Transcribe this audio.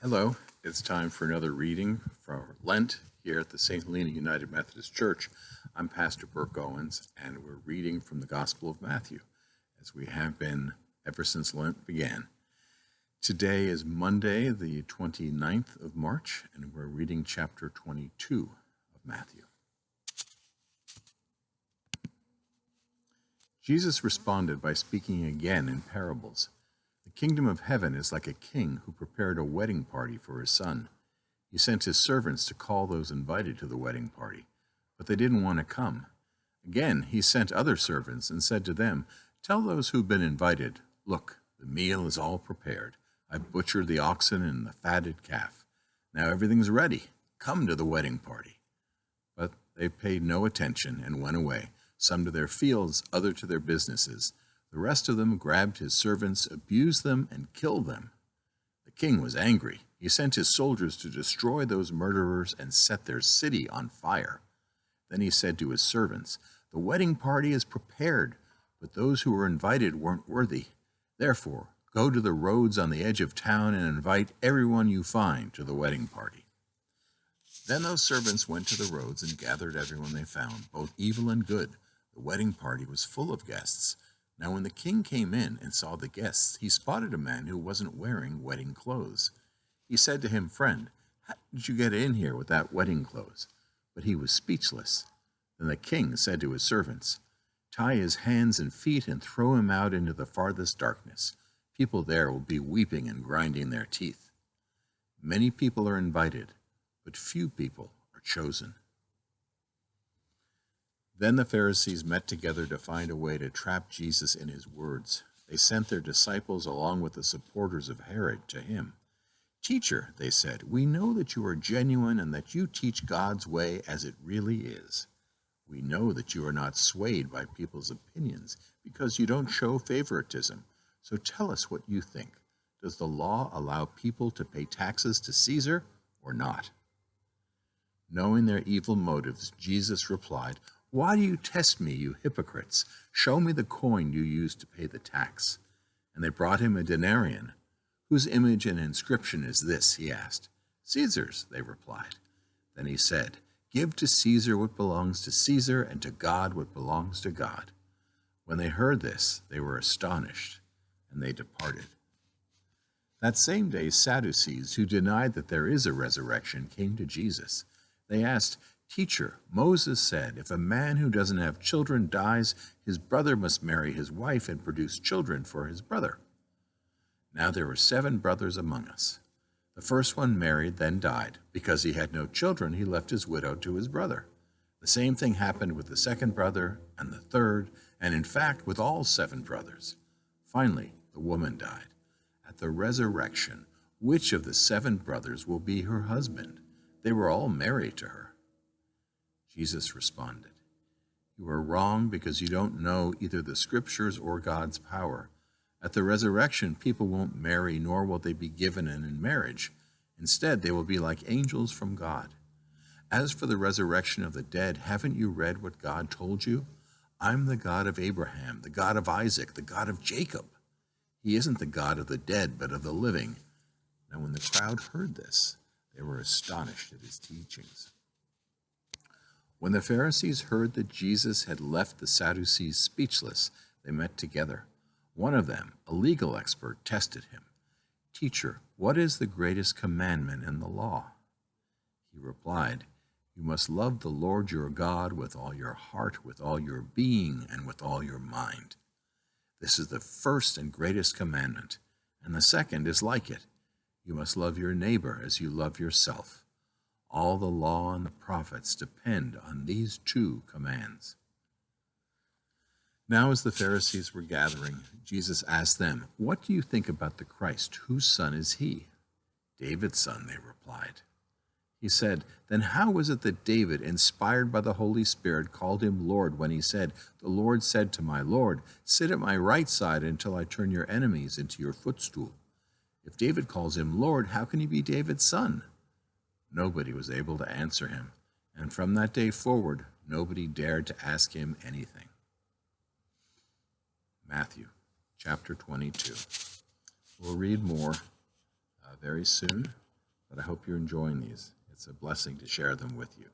Hello, it's time for another reading from Lent here at the St. Helena United Methodist Church. I'm Pastor Burke Owens, and we're reading from the Gospel of Matthew, as we have been ever since Lent began. Today is Monday, the 29th of March, and we're reading chapter 22 of Matthew. Jesus responded by speaking again in parables. The kingdom of heaven is like a king who prepared a wedding party for his son. He sent his servants to call those invited to the wedding party, but they didn't want to come. Again, he sent other servants and said to them, "Tell those who've been invited, look, the meal is all prepared. I've butchered the oxen and the fatted calf. Now everything's ready. Come to the wedding party." But they paid no attention and went away, some to their fields, others to their businesses. The rest of them grabbed his servants, abused them, and killed them. The king was angry. He sent his soldiers to destroy those murderers and set their city on fire. Then he said to his servants, "The wedding party is prepared, but those who were invited weren't worthy. Therefore, go to the roads on the edge of town and invite everyone you find to the wedding party." Then those servants went to the roads and gathered everyone they found, both evil and good. The wedding party was full of guests. Now when the king came in and saw the guests, he spotted a man who wasn't wearing wedding clothes. He said to him, "Friend, how did you get in here without wedding clothes?" But he was speechless. Then the king said to his servants, "Tie his hands and feet and throw him out into the farthest darkness. People there will be weeping and grinding their teeth." Many people are invited, but few people are chosen. Then the Pharisees met together to find a way to trap Jesus in his words. They sent their disciples along with the supporters of Herod to him. "Teacher," they said, "we know that you are genuine and that you teach God's way as it really is. We know that you are not swayed by people's opinions because you don't show favoritism. So tell us what you think. Does the law allow people to pay taxes to Caesar or not?" Knowing their evil motives, Jesus replied, "Why do you test me, you hypocrites? Show me the coin you used to pay the tax." And they brought him a denarius. "Whose image and inscription is this?" he asked. "Caesar's," they replied. Then he said, "Give to Caesar what belongs to Caesar, and to God what belongs to God." When they heard this, they were astonished, and they departed. That same day, Sadducees, who denied that there is a resurrection, came to Jesus. They asked, "Teacher, Moses said, if a man who doesn't have children dies, his brother must marry his wife and produce children for his brother. Now there were 7 brothers among us. The first one married, then died. Because he had no children, he left his widow to his brother. The same thing happened with the second brother and the third, and in fact with all 7 brothers. Finally, the woman died. At the resurrection, which of the 7 brothers will be her husband? They were all married to her." Jesus responded, "You are wrong because you don't know either the scriptures or God's power. At the resurrection, people won't marry, nor will they be given in marriage. Instead, they will be like angels from God. As for the resurrection of the dead, haven't you read what God told you? I'm the God of Abraham, the God of Isaac, the God of Jacob. He isn't the God of the dead, but of the living." Now when the crowd heard this, they were astonished at his teachings. When the Pharisees heard that Jesus had left the Sadducees speechless, they met together. One of them, a legal expert, tested him. "Teacher, what is the greatest commandment in the law?" He replied, "You must love the Lord your God with all your heart, with all your being, and with all your mind. This is the first and greatest commandment, and the second is like it. You must love your neighbor as you love yourself. All the law and the prophets depend on these 2 commands." Now as the Pharisees were gathering, Jesus asked them, "What do you think about the Christ? Whose son is he?" "David's son," they replied. He said, "Then how is it that David, inspired by the Holy Spirit, called him Lord when he said, 'The Lord said to my Lord, sit at my right side until I turn your enemies into your footstool'? If David calls him Lord, how can he be David's son?" Nobody was able to answer him, and from that day forward, nobody dared to ask him anything. Matthew chapter 22. We'll read more very soon. but I hope you're enjoying these. It's a blessing to share them with you.